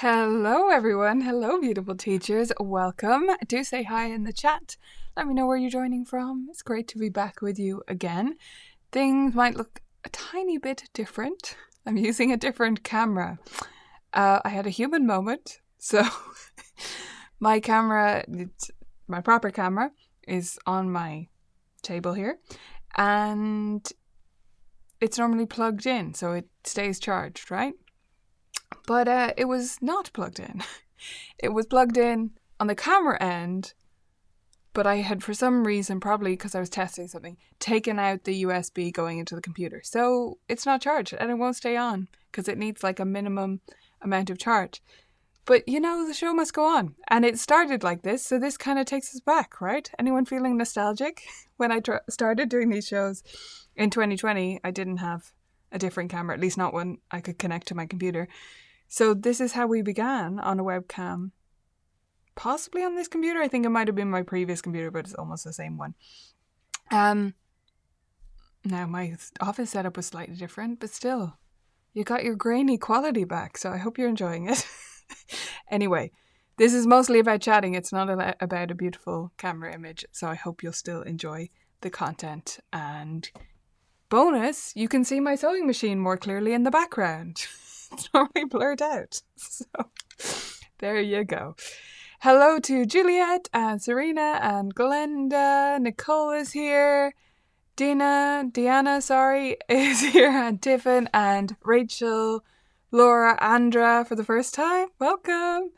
Hello, everyone. Hello, beautiful teachers. Welcome. Do say hi in the chat. Let me know where you're joining from. It's great to be back with you again. Things might look a tiny bit different. I'm using a different camera. I had a human moment. So my camera, my proper camera, is on my table here. And it's normally plugged in, so it stays charged, right? But it was not plugged in. It was plugged in on the camera end, but I had, for some reason, probably because I was testing something, taken out the USB going into the computer. So it's not charged and it won't stay on because it needs like a minimum amount of charge. But you know, the show must go on. And it started like this, so this kind of takes us back, right? Anyone feeling nostalgic? When I started doing these shows in 2020, I didn't have a different camera, at least not one I could connect to my computer. So this is how we began, on a webcam. Possibly on this computer. I think it might have been my previous computer, but it's almost the same one. Now my office setup was slightly different, but still, you got your grainy quality back, so I hope you're enjoying it. Anyway, this is mostly about chatting. It's not about a beautiful camera image, so I hope you'll still enjoy the content. And bonus, you can see my sewing machine more clearly in the background. It's normally blurred out. So there you go. Hello to Juliet and Serena and Glenda. Nicole is here. Diana, is here. And Tiffin and Rachel, Laura, Andra for the first time. Welcome.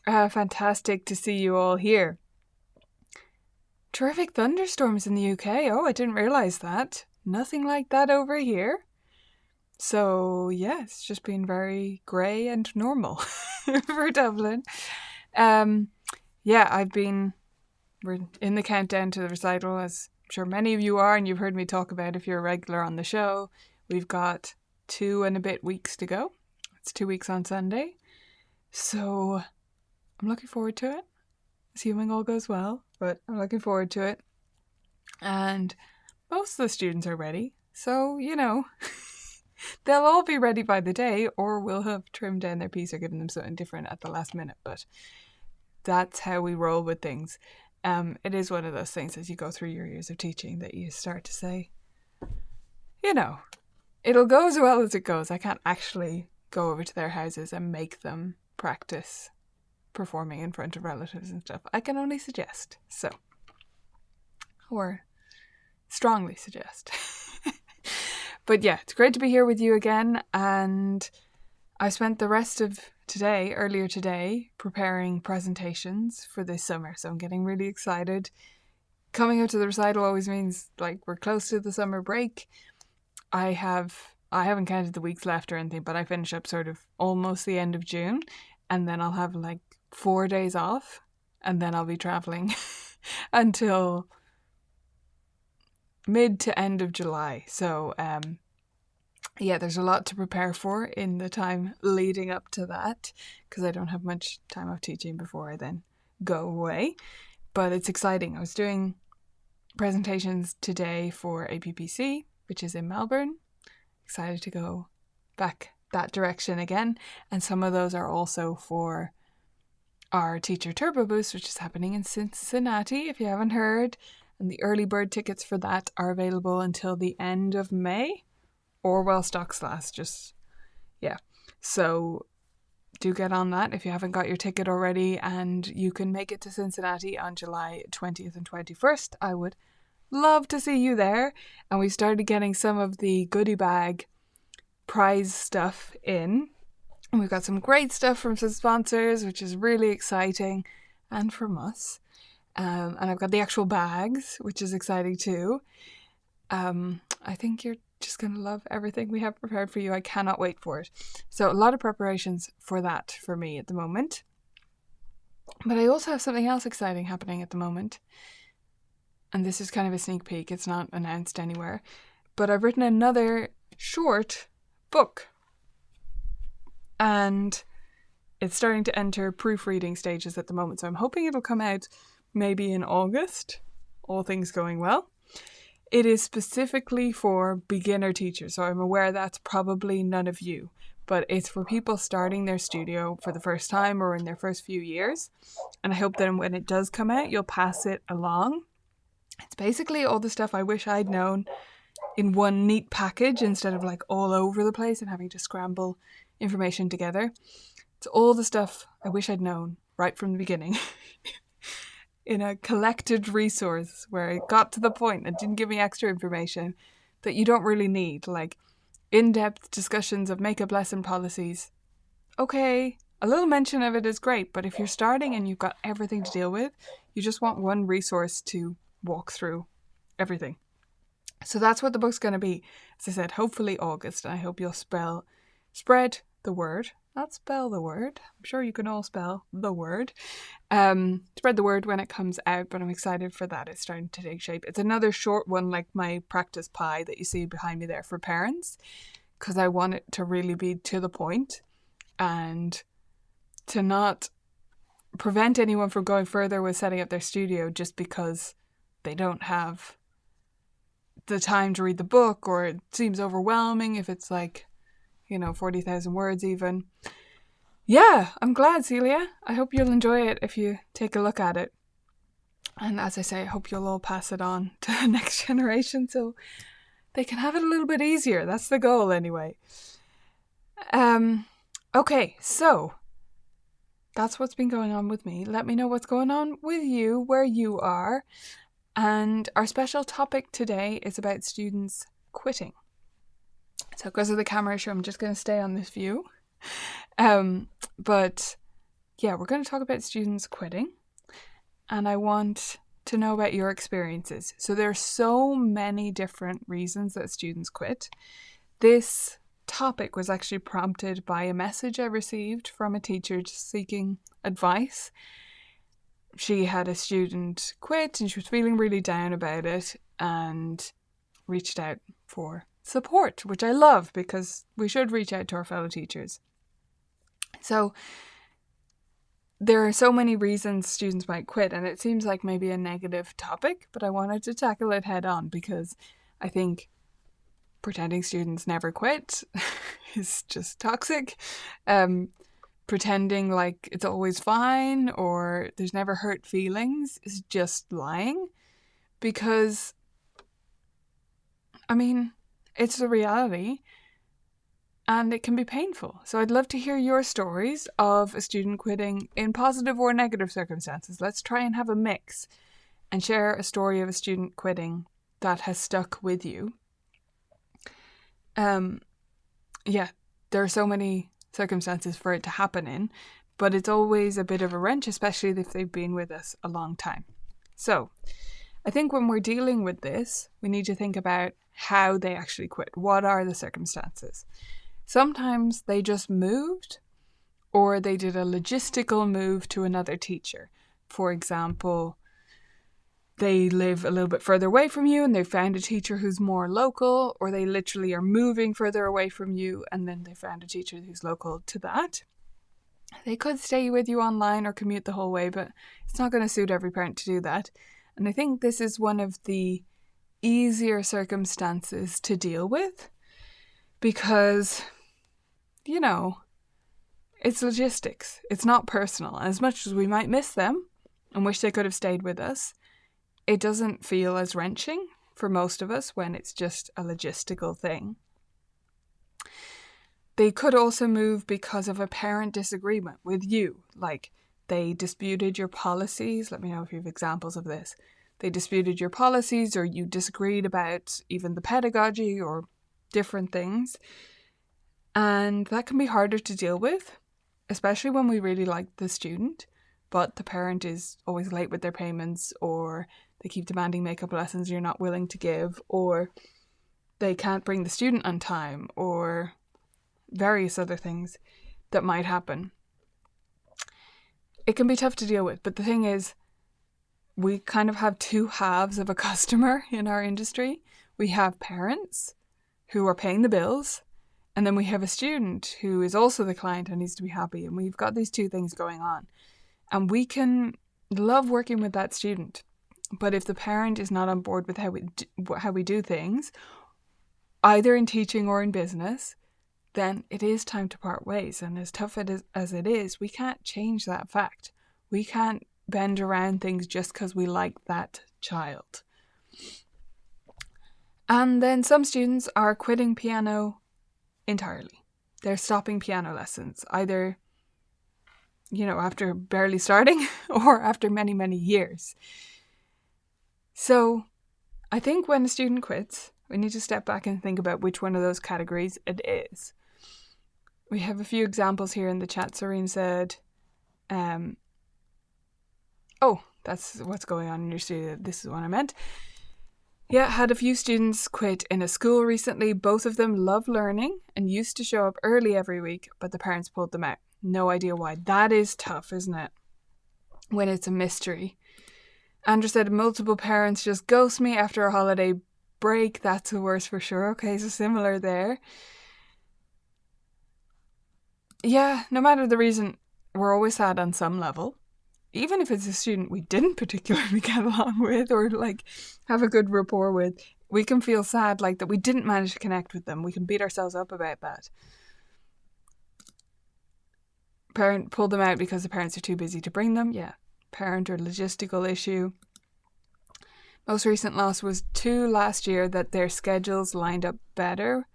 Fantastic to see you all here. Terrific thunderstorms in the UK. Oh, I didn't realise that. Nothing like that over here. So, yeah, it's just been very grey and normal for Dublin. We're in the countdown to the recital, as I'm sure many of you are, and you've heard me talk about if you're a regular on the show. We've got 2 and a bit weeks to go. It's 2 weeks on Sunday. So, I'm looking forward to it, assuming all goes well, but I'm looking forward to it. And most of the students are ready, so, you know... They'll all be ready by the day, or we'll have trimmed down their piece or given them something different at the last minute. But that's how we roll with things. It is one of those things as you go through your years of teaching that you start to say, you know, it'll go as well as it goes. I can't actually go over to their houses and make them practice performing in front of relatives and stuff. I can only suggest. So, or strongly suggest. But yeah, it's great to be here with you again, and I spent the rest of earlier today, preparing presentations for this summer, so I'm getting really excited. Coming out to the recital always means, like, we're close to the summer break. I haven't counted the weeks left or anything, but I finish up sort of almost the end of June, and then I'll have, like, 4 days off, and then I'll be travelling until... mid to end of July. So, there's a lot to prepare for in the time leading up to that, because I don't have much time off teaching before I then go away. But it's exciting. I was doing presentations today for APPC, which is in Melbourne. Excited to go back that direction again. And some of those are also for our Teacher Turbo Boost, which is happening in Cincinnati, if you haven't heard. And the early bird tickets for that are available until the end of May, or while stocks last. So do get on that if you haven't got your ticket already, and you can make it to Cincinnati on July 20th and 21st. I would love to see you there. And we started getting some of the goodie bag prize stuff in. And we've got some great stuff from some sponsors, which is really exciting, and from us. And I've got the actual bags, which is exciting too. I think you're just going to love everything we have prepared for you. I cannot wait for it. So a lot of preparations for that for me at the moment. But I also have something else exciting happening at the moment. And this is kind of a sneak peek. It's not announced anywhere. But I've written another short book. And it's starting to enter proofreading stages at the moment. So I'm hoping it'll come out maybe in August, all things going well. It is specifically for beginner teachers, so I'm aware that's probably none of you. but it's for people starting their studio for the first time or in their first few years. And I hope that when it does come out, you'll pass it along. It's basically all the stuff I wish I'd known in one neat package instead of like all over the place and having to scramble information together. It's all the stuff I wish I'd known right from the beginning in a collected resource where it got to the point and didn't give me extra information that you don't really need, like in-depth discussions of makeup lesson policies. Okay, a little mention of it is great, but if you're starting and you've got everything to deal with, you just want one resource to walk through everything. So that's what the book's going to be. As I said, hopefully August, and I hope you'll spread the word. Not spell the word. I'm sure you can all spell the word. Spread the word when it comes out, but I'm excited for that. It's starting to take shape. It's another short one like my practice pie that you see behind me there for parents, because I want it to really be to the point and to not prevent anyone from going further with setting up their studio just because they don't have the time to read the book, or it seems overwhelming if it's like, 40,000 words even. Yeah, I'm glad, Celia. I hope you'll enjoy it if you take a look at it. And as I say, I hope you'll all pass it on to the next generation so they can have it a little bit easier. That's the goal anyway. Okay, so that's what's been going on with me. Let me know what's going on with you, where you are. And our special topic today is about students quitting. So because of the camera issue, I'm just going to stay on this view. But yeah, we're going to talk about students quitting. And I want to know about your experiences. So there are so many different reasons that students quit. This topic was actually prompted by a message I received from a teacher just seeking advice. She had a student quit and she was feeling really down about it and reached out for support, which I love because we should reach out to our fellow teachers. So there are so many reasons students might quit, and it seems like maybe a negative topic, but I wanted to tackle it head on because I think pretending students never quit is just toxic. Pretending like it's always fine or there's never hurt feelings is just lying, because it's the reality and it can be painful. So I'd love to hear your stories of a student quitting in positive or negative circumstances. Let's try and have a mix and share a story of a student quitting that has stuck with you. There are so many circumstances for it to happen in, but it's always a bit of a wrench, especially if they've been with us a long time. So I think when we're dealing with this, we need to think about how they actually quit. What are the circumstances? Sometimes they just moved, or they did a logistical move to another teacher. For example, they live a little bit further away from you and they found a teacher who's more local, or they literally are moving further away from you and then they found a teacher who's local to that. They could stay with you online or commute the whole way, but it's not going to suit every parent to do that. And I think this is one of the easier circumstances to deal with because, it's logistics. It's not personal. As much as we might miss them and wish they could have stayed with us, it doesn't feel as wrenching for most of us when it's just a logistical thing. They could also move because of a parent disagreement with you. Like they disputed your policies. Let me know if you have examples of this. They disputed your policies, or you disagreed about even the pedagogy or different things. And that can be harder to deal with, especially when we really like the student, but the parent is always late with their payments, or they keep demanding makeup lessons you're not willing to give, or they can't bring the student on time, or various other things that might happen. It can be tough to deal with, but the thing is, we kind of have two halves of a customer in our industry. We have parents who are paying the bills, and then we have a student who is also the client and needs to be happy, and we've got these two things going on. And we can love working with that student, but if the parent is not on board with how we do things, either in teaching or in business, then it is time to part ways. And as tough as it is, we can't change that fact. We can't bend around things just because we like that child. And then some students are quitting piano entirely. They're stopping piano lessons, either, after barely starting or after many, many years. So I think when a student quits, we need to step back and think about which one of those categories it is. We have a few examples here in the chat. Serene said, that's what's going on in your studio. This is what I meant. Yeah, had a few students quit in a school recently. Both of them love learning and used to show up early every week, but the parents pulled them out. No idea why. That is tough, isn't it? When it's a mystery. Andrew said multiple parents just ghost me after a holiday break. That's the worst for sure. Okay, so similar there. Yeah, no matter the reason, we're always sad on some level. Even if it's a student we didn't particularly get along with or have a good rapport with, we can feel sad that we didn't manage to connect with them. We can beat ourselves up about that. Parent pulled them out because the parents are too busy to bring them. Yeah, parent or logistical issue. Most recent loss was 2 last year that their schedules lined up better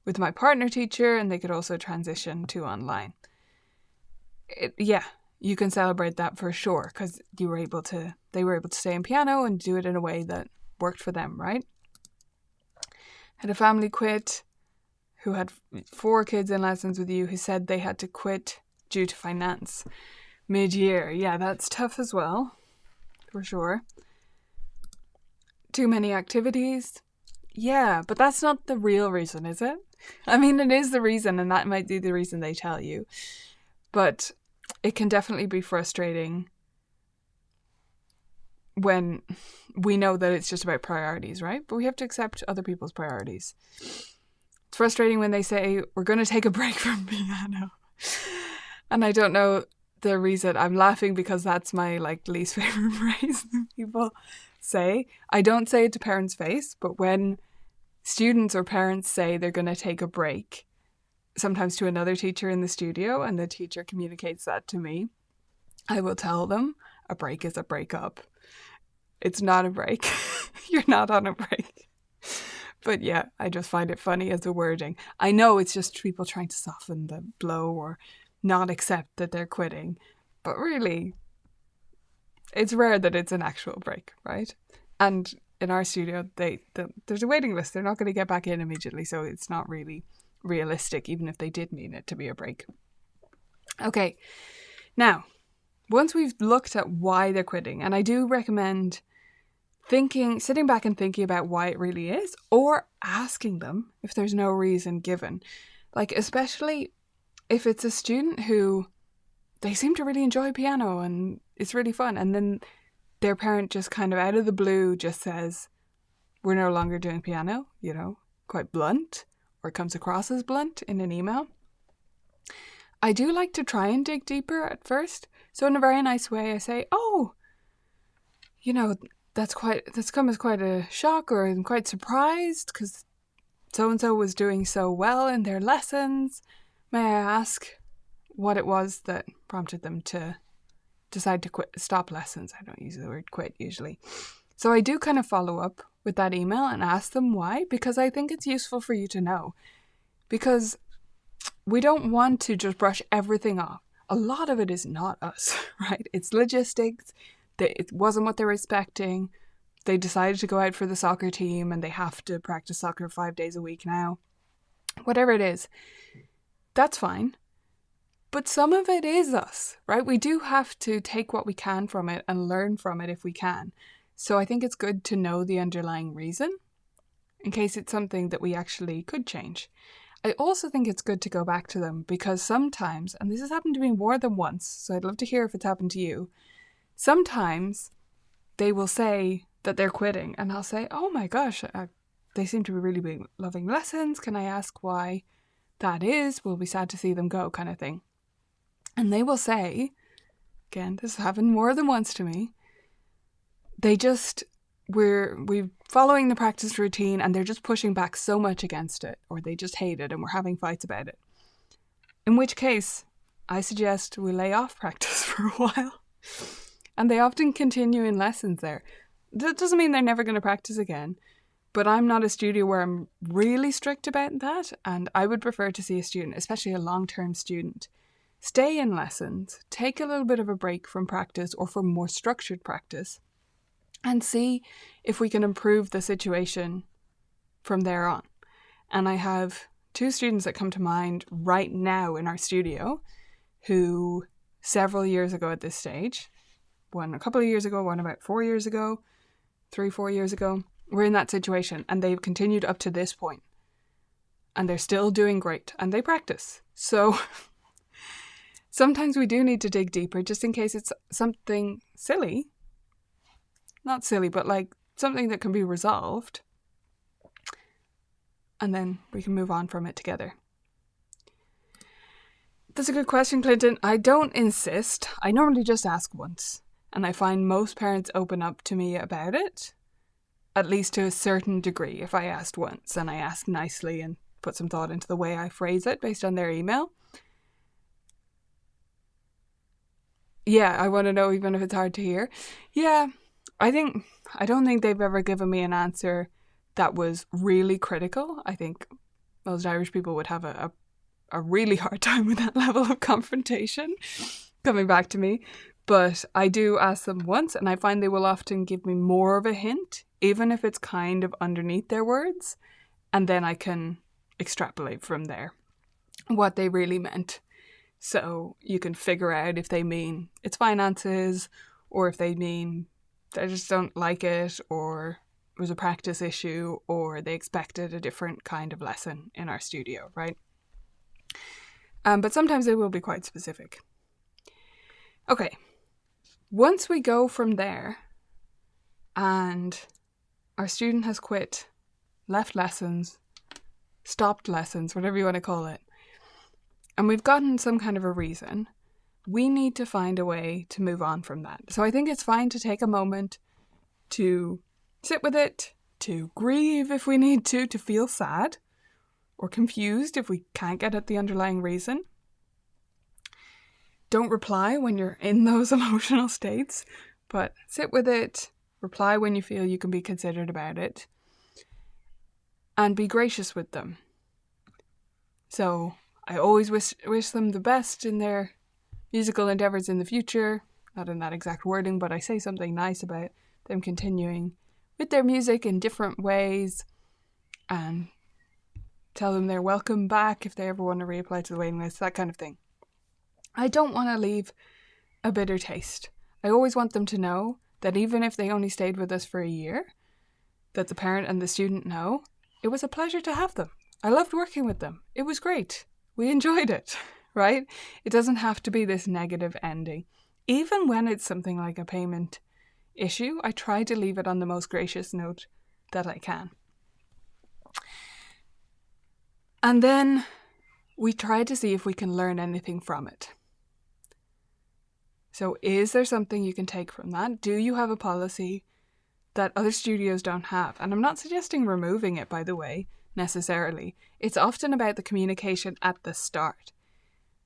with my partner teacher and they could also transition to online. You can celebrate that for sure because they were able to stay in piano and do it in a way that worked for them, right? Had a family quit who had 4 kids in lessons with you who said they had to quit due to finance mid-year. Yeah, that's tough as well, for sure. Too many activities. Yeah, but that's not the real reason, is it? I mean, it is the reason, and that might be the reason they tell you. But it can definitely be frustrating when we know that it's just about priorities, right? But we have to accept other people's priorities. It's frustrating when they say, we're going to take a break from piano. And I don't know the reason. I'm laughing because that's my least favorite phrase people say. I don't say it to parents' face, but when students or parents say they're going to take a break, sometimes to another teacher in the studio, and the teacher communicates that to me, I will tell them a break is a breakup. It's not a break. You're not on a break. But yeah, I just find it funny as a wording. I know it's just people trying to soften the blow or not accept that they're quitting. But really, it's rare that it's an actual break, right? And in our studio, there's a waiting list. They're not going to get back in immediately, so it's not really realistic, even if they did mean it to be a break. Okay, now, once we've looked at why they're quitting, and I do recommend sitting back and thinking about why it really is, or asking them if there's no reason given. Especially if it's a student who they seem to really enjoy piano and it's really fun, and then their parent just kind of out of the blue just says, we're no longer doing piano, quite blunt, or comes across as blunt in an email. I do like to try and dig deeper at first. So in a very nice way, I say, that's come as quite a shock, or I'm quite surprised because so-and-so was doing so well in their lessons. May I ask what it was that prompted them to decide to stop lessons? I don't use the word quit usually. So I do kind of follow up with that email and ask them why, because I think it's useful for you to know. Because we don't want to just brush everything off. A lot of it is not us, right? It's logistics. It wasn't what they were expecting. They decided to go out for the soccer team and they have to practice soccer 5 days a week now. Whatever it is, that's fine. But some of it is us, right? We do have to take what we can from it and learn from it if we can. So I think it's good to know the underlying reason in case it's something that we actually could change. I also think it's good to go back to them because sometimes, and this has happened to me more than once, so I'd love to hear if it's happened to you, sometimes they will say that they're quitting and I'll say, oh my gosh, they seem to be really loving lessons. Can I ask why that is? We'll be sad to see them go, kind of thing. And they will say, again, this has happened more than once to me, we're following the practice routine and they're just pushing back so much against it, or they just hate it and we're having fights about it. In which case, I suggest we lay off practice for a while. And they often continue in lessons there. That doesn't mean they're never going to practice again, but I'm not a studio where I'm really strict about that, and I would prefer to see a student, especially a long-term student, stay in lessons, take a little bit of a break from practice or from more structured practice, and see if we can improve the situation from there on. And I have 2 students that come to mind right now in our studio who several years ago at this stage, one a couple of years ago, one about 4 years ago, 3-4 years ago, were in that situation, and they've continued up to this point. And they're still doing great, and they practice. So sometimes we do need to dig deeper just in case it's something silly. Not silly, but like something that can be resolved. And then we can move on from it together. That's a good question, Clinton. I don't insist. I normally just ask once. And I find most parents open up to me about it, at least to a certain degree. If I asked once and I ask nicely and put some thought into the way I phrase it based on their email. Yeah, I want to know even if it's hard to hear. Yeah, I don't think they've ever given me an answer that was really critical. I think most Irish people would have a really hard time with that level of confrontation coming back to me. But I do ask them once, and I find they will often give me more of a hint, even if it's kind of underneath their words. And then I can extrapolate from there what they really meant. So you can figure out if they mean it's finances, or if they mean they just don't like it, or it was a practice issue, or they expected a different kind of lesson in our studio, right? But sometimes they will be quite specific. Okay. Once we go from there and our student has quit, left lessons, stopped lessons, whatever you want to call it, and we've gotten some kind of a reason, we need to find a way to move on from that. So I think it's fine to take a moment to sit with it, to grieve if we need to feel sad or confused if we can't get at the underlying reason. Don't reply when you're in those emotional states, but sit with it, reply when you feel you can be considered about it, and be gracious with them. So I always wish them the best in their musical endeavours in the future, not in that exact wording, but I say something nice about them continuing with their music in different ways, and tell them they're welcome back if they ever want to reapply to the waiting list, that kind of thing. I don't want to leave a bitter taste. I always want them to know that even if they only stayed with us for a year, that the parent and the student know it was a pleasure to have them. I loved working with them. It was great. We enjoyed it, right? It doesn't have to be this negative ending. Even when it's something like a payment issue, I try to leave it on the most gracious note that I can. And then we try to see if we can learn anything from it. So is there something you can take from that? Do you have a policy that other studios don't have? And I'm not suggesting removing it, by the way, necessarily. It's often about the communication at the start.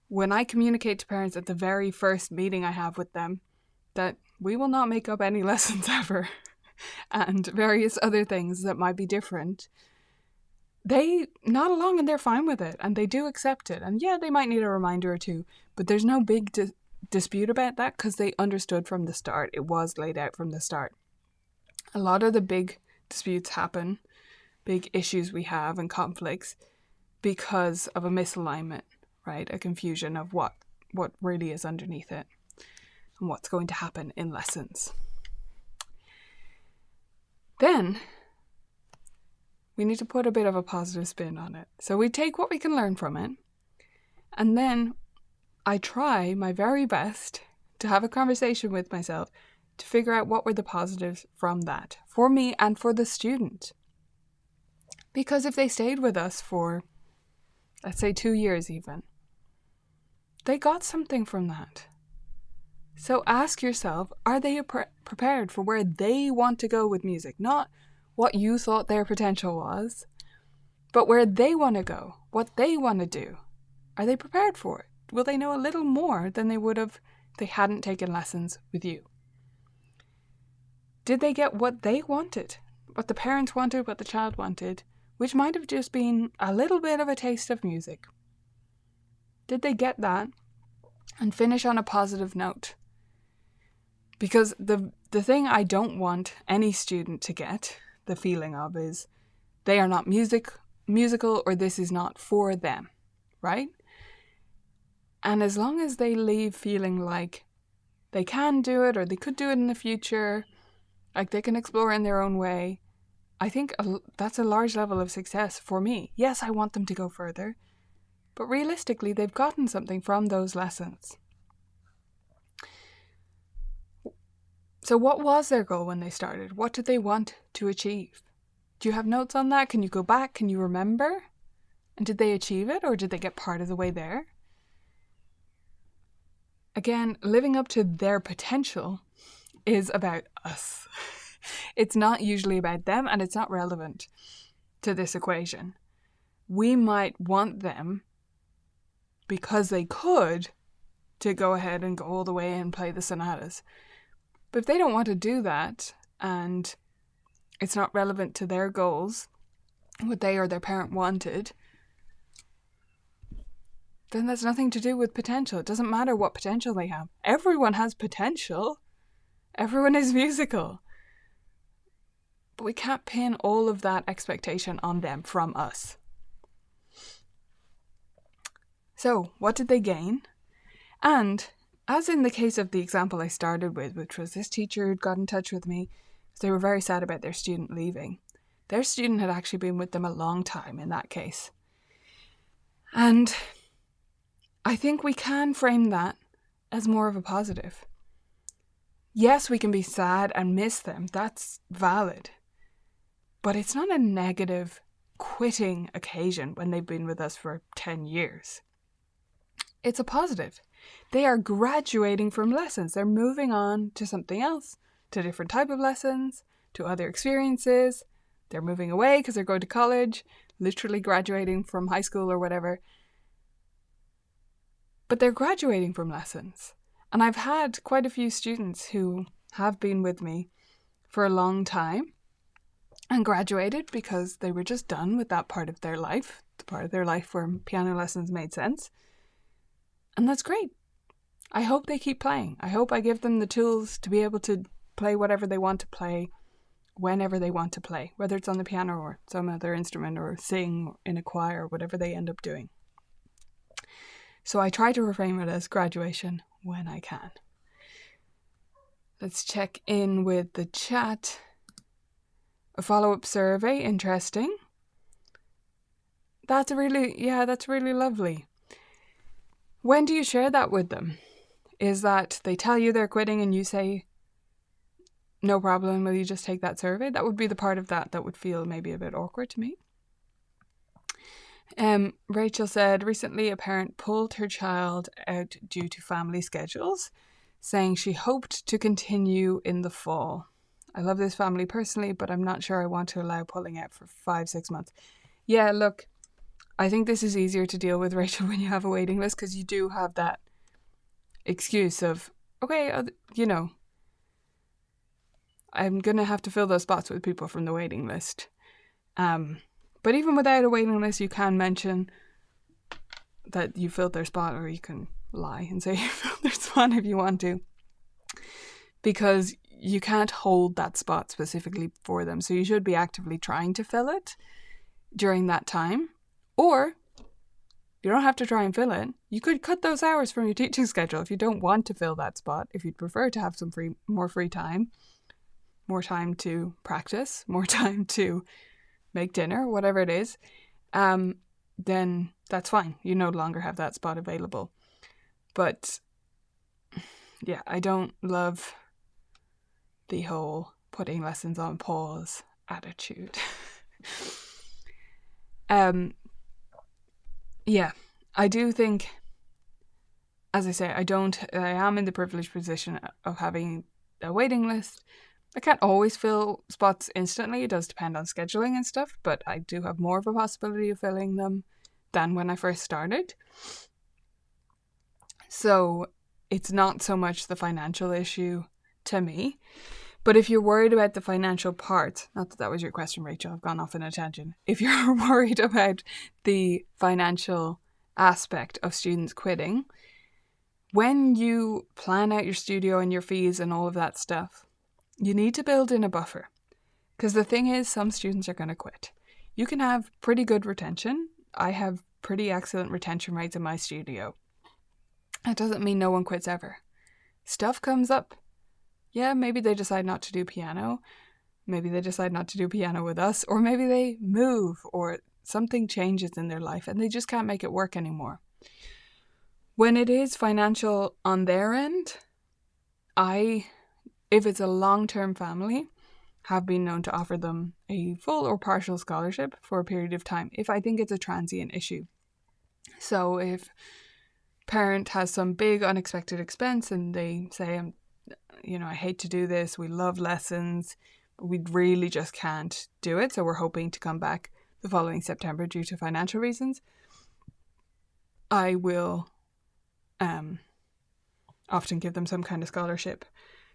When I communicate to parents at the very first meeting I have with them that we will not make up any lessons ever and various other things that might be different, they nod along and they're fine with it and they do accept it. And yeah, they might need a reminder or two, but there's no big dispute about that because they understood from the start. It was laid out from the start. A lot of the big disputes happen, big issues we have and conflicts because of a misalignment, right? A confusion of what really is underneath it and what's going to happen in lessons. Then we need to put a bit of a positive spin on it. So we take what we can learn from it, and then I try my very best to have a conversation with myself to figure out what were the positives from that for me and for the student. Because if they stayed with us for, let's say, 2 years even, they got something from that. So ask yourself, are they prepared for where they want to go with music? Not what you thought their potential was, but where they want to go, what they want to do. Are they prepared for it? Will they know a little more than they would have if they hadn't taken lessons with you? Did they get what they wanted? What the parents wanted, what the child wanted, which might have just been a little bit of a taste of music? Did they get that and finish on a positive note? Because the thing I don't want any student to get the feeling of is they are not musical, or this is not for them, right? And as long as they leave feeling like they can do it, or they could do it in the future, like they can explore in their own way, I think that's a large level of success for me. Yes, I want them to go further, but realistically, they've gotten something from those lessons. So what was their goal when they started? What did they want to achieve? Do you have notes on that? Can you go back? Can you remember? And did they achieve it, or did they get part of the way there? Again, living up to their potential is about us. It's not usually about them, and it's not relevant to this equation. We might want them, because they could, to go ahead and go all the way and play the sonatas. But if they don't want to do that, and it's not relevant to their goals, what they or their parent wanted, then that's nothing to do with potential. It doesn't matter what potential they have. Everyone has potential. Everyone is musical. But we can't pin all of that expectation on them from us. So, what did they gain? And, as in the case of the example I started with, which was this teacher who'd got in touch with me, they were very sad about their student leaving. Their student had actually been with them a long time in that case. And I think we can frame that as more of a positive. Yes, we can be sad and miss them. That's valid. But it's not a negative quitting occasion when they've been with us for 10 years. It's a positive. They are graduating from lessons. They're moving on to something else, to a different type of lessons, to other experiences. They're moving away because they're going to college, literally graduating from high school or whatever. But they're graduating from lessons. And I've had quite a few students who have been with me for a long time and graduated because they were just done with that part of their life, the part of their life where piano lessons made sense. And that's great. I hope they keep playing. I hope I give them the tools to be able to play whatever they want to play, whenever they want to play, whether it's on the piano or some other instrument or sing in a choir or whatever they end up doing. So I try to reframe it as graduation when I can. Let's check in with the chat. A follow-up survey, interesting. That's really lovely. When do you share that with them? Is that they tell you they're quitting and you say, no problem, will you just take that survey? That would be the part of that would feel maybe a bit awkward to me. Rachel said, recently a parent pulled her child out due to family schedules, saying she hoped to continue in the fall. I love this family personally, but I'm not sure I want to allow pulling out for 5-6 months. Yeah, look, I think this is easier to deal with, Rachel, when you have a waiting list, because you do have that excuse of, okay, I'm going to have to fill those spots with people from the waiting list. But even without a waiting list, you can mention that you filled their spot, or you can lie and say you filled their spot if you want to. Because you can't hold that spot specifically for them. So you should be actively trying to fill it during that time. Or you don't have to try and fill it. You could cut those hours from your teaching schedule if you don't want to fill that spot. If you'd prefer to have some more free time, more time to practice, more time to make dinner, whatever it is, then that's fine. You no longer have that spot available. But yeah, I don't love the whole putting lessons on pause attitude. Yeah, I do think, as I say, I am in the privileged position of having a waiting list. I can't always fill spots instantly. It does depend on scheduling and stuff, but I do have more of a possibility of filling them than when I first started. So it's not so much the financial issue to me. But if you're worried about the financial part, not that that was your question, Rachel, I've gone off on a tangent. If you're worried about the financial aspect of students quitting, when you plan out your studio and your fees and all of that stuff, you need to build in a buffer. Because the thing is, some students are going to quit. You can have pretty good retention. I have pretty excellent retention rates in my studio. That doesn't mean no one quits ever. Stuff comes up. Yeah, maybe they decide not to do piano. Maybe they decide not to do piano with us. Or maybe they move or something changes in their life and they just can't make it work anymore. When it is financial on their end, if it's a long-term family, have been known to offer them a full or partial scholarship for a period of time if I think it's a transient issue. So if parent has some big unexpected expense and they say, I hate to do this, we love lessons, but we really just can't do it, so we're hoping to come back the following September due to financial reasons, I will often give them some kind of scholarship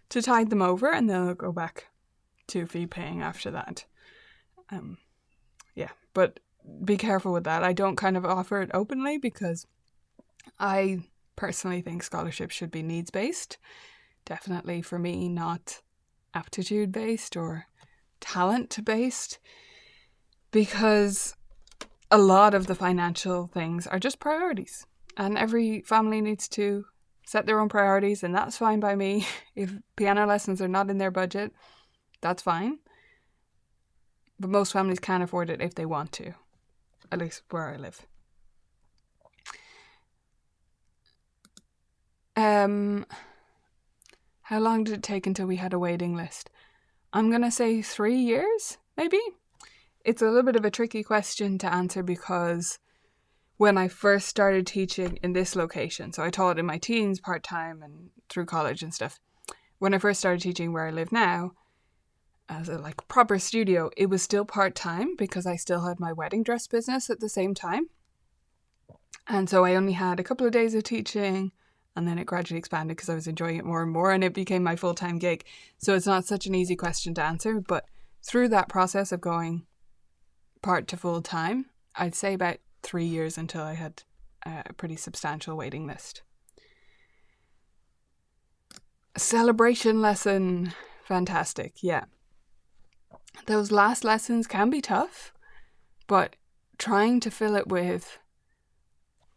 to tide them over, and then they'll go back to fee paying after that. But be careful with that. I don't kind of offer it openly because I personally think scholarships should be needs-based. Definitely for me, not aptitude-based or talent-based, because a lot of the financial things are just priorities, and every family needs to set their own priorities, and that's fine by me. If piano lessons are not in their budget, that's fine. But most families can afford it if they want to, at least where I live. How long did it take until we had a waiting list? I'm going to say 3 years, maybe? It's a little bit of a tricky question to answer because when I first started teaching in this location, so I taught in my teens part-time and through college and stuff. When I first started teaching where I live now, as a proper studio, it was still part-time because I still had my wedding dress business at the same time. And so I only had a couple of days of teaching, and then it gradually expanded because I was enjoying it more and more, and it became my full-time gig. So it's not such an easy question to answer, but through that process of going part to full-time, I'd say about 3 years until I had a pretty substantial waiting list. A celebration lesson. Fantastic, yeah. Those last lessons can be tough, but trying to fill it with,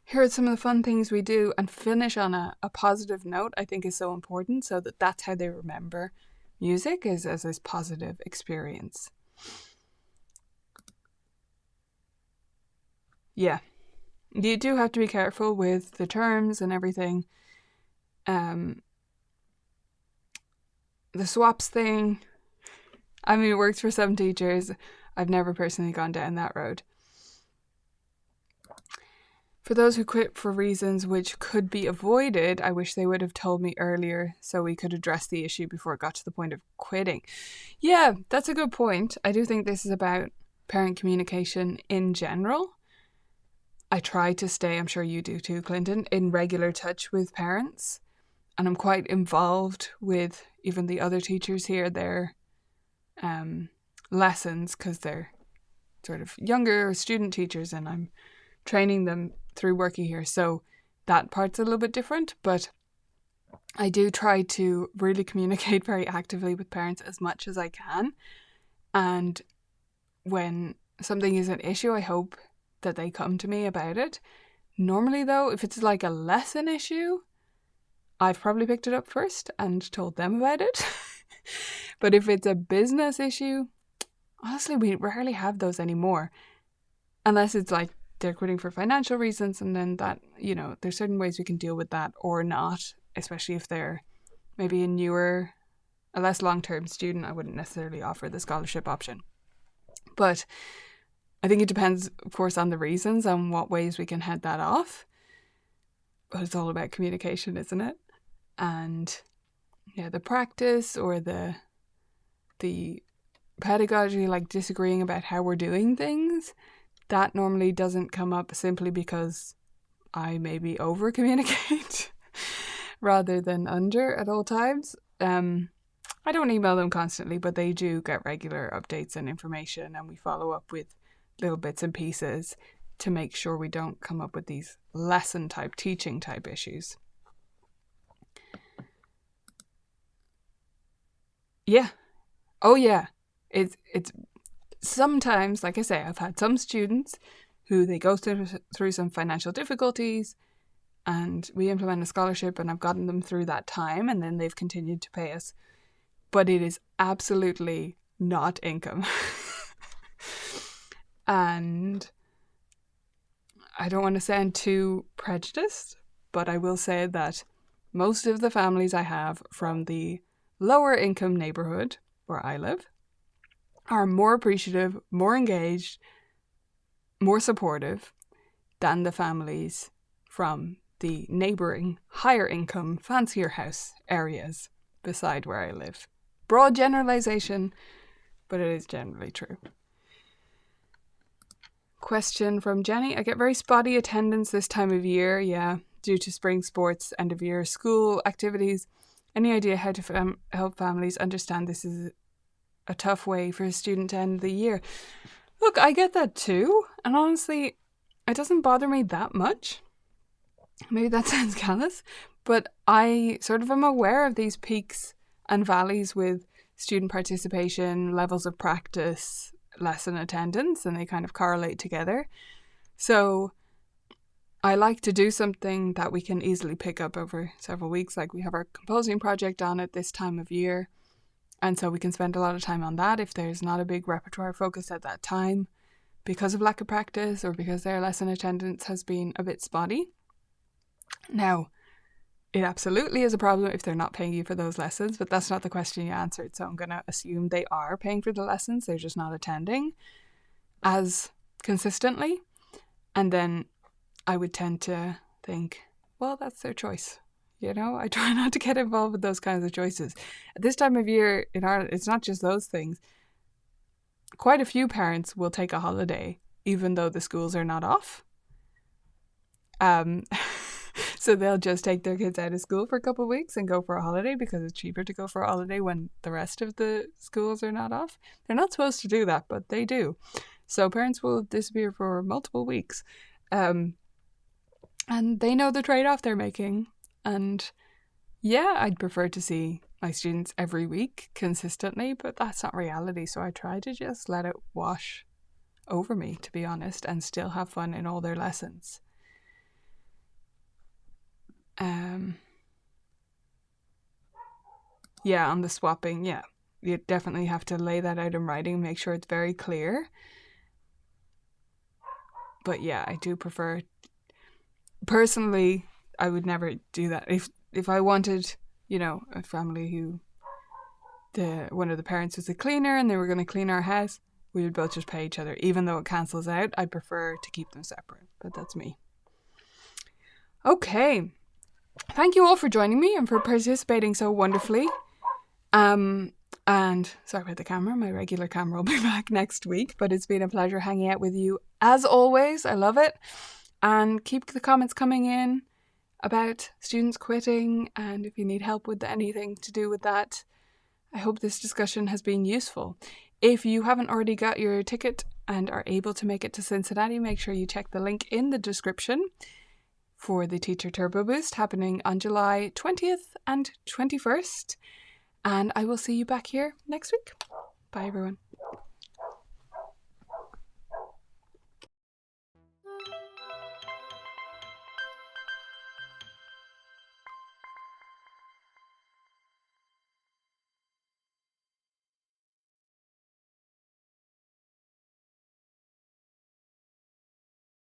here are some of the fun things we do, and finish on a positive note, I think is so important, so that's how they remember music, is as this positive experience. Yeah, you do have to be careful with the terms and everything. The swaps thing, I mean, it works for some teachers. I've never personally gone down that road. For those who quit for reasons which could be avoided, I wish they would have told me earlier so we could address the issue before it got to the point of quitting. Yeah, that's a good point. I do think this is about parent communication in general. I try to stay, I'm sure you do too, Clinton, in regular touch with parents. And I'm quite involved with even the other teachers here, their lessons, because they're sort of younger student teachers and I'm training them through working here. So that part's a little bit different, but I do try to really communicate very actively with parents as much as I can. And when something is an issue, I hope that they come to me about it. Normally though, if it's like a lesson issue, I've probably picked it up first and told them about it. But if it's a business issue, honestly, we rarely have those anymore. Unless it's like they're quitting for financial reasons, and then that, there's certain ways we can deal with that or not, especially if they're maybe a less long-term student. I wouldn't necessarily offer the scholarship option. But I think it depends, of course, on the reasons and what ways we can head that off. But it's all about communication, isn't it? And yeah, the practice or the pedagogy, like disagreeing about how we're doing things, that normally doesn't come up simply because I maybe over communicate. rather than under at all times. I don't email them constantly, but they do get regular updates and information, and we follow up with little bits and pieces to make sure we don't come up with these lesson type, teaching type issues. Yeah. Oh yeah. It's sometimes, like I say, I've had some students who they go through some financial difficulties, and we implement a scholarship, and I've gotten them through that time, and then they've continued to pay us. But it is absolutely not income. And I don't want to sound too prejudiced, but I will say that most of the families I have from the lower income neighborhood where I live are more appreciative, more engaged, more supportive than the families from the neighbouring higher income, fancier house areas beside where I live. Broad generalisation, but it is generally true. Question from Jenny. I get very spotty attendance this time of year, due to spring sports, end of year school activities. Any idea how to help families understand this is a tough way for a student to end the year? Look, I get that too, and honestly, it doesn't bother me that much. Maybe that sounds callous, but I sort of am aware of these peaks and valleys with student participation, levels of practice, lesson attendance, and they kind of correlate together. So I like to do something that we can easily pick up over several weeks. Like we have our composing project on at this time of year, and so we can spend a lot of time on that if there's not a big repertoire focus at that time because of lack of practice or because their lesson attendance has been a bit spotty. Now, it absolutely is a problem if they're not paying you for those lessons, but that's not the question you answered. So I'm going to assume they are paying for the lessons. They're just not attending as consistently. And then I would tend to think, well, that's their choice. You know, I try not to get involved with those kinds of choices. At this time of year in Ireland, it's not just those things. Quite a few parents will take a holiday, even though the schools are not off. So they'll just take their kids out of school for a couple of weeks and go for a holiday because it's cheaper to go for a holiday when the rest of the schools are not off. They're not supposed to do that, but they do. So parents will disappear for multiple weeks. And they know the trade-off they're making. And yeah, I'd prefer to see my students every week consistently, but that's not reality. So I try to just let it wash over me, to be honest, and still have fun in all their lessons. On the swapping, you definitely have to lay that out in writing, make sure it's very clear. But yeah, I do prefer, personally, I would never do that. If I wanted, a family who one of the parents was a cleaner and they were going to clean our house, we would both just pay each other. Even though it cancels out, I prefer to keep them separate, but that's me. Okay. Thank you all for joining me and for participating so wonderfully. And sorry about the camera, my regular camera will be back next week, but it's been a pleasure hanging out with you as always. I love it. And keep the comments coming in about students quitting, and if you need help with anything to do with that. I hope this discussion has been useful. If you haven't already got your ticket and are able to make it to Cincinnati, make sure you check the link in the description for the Teacher Turbo Boost happening on July 20th and 21st. And I will see you back here next week. Bye, everyone.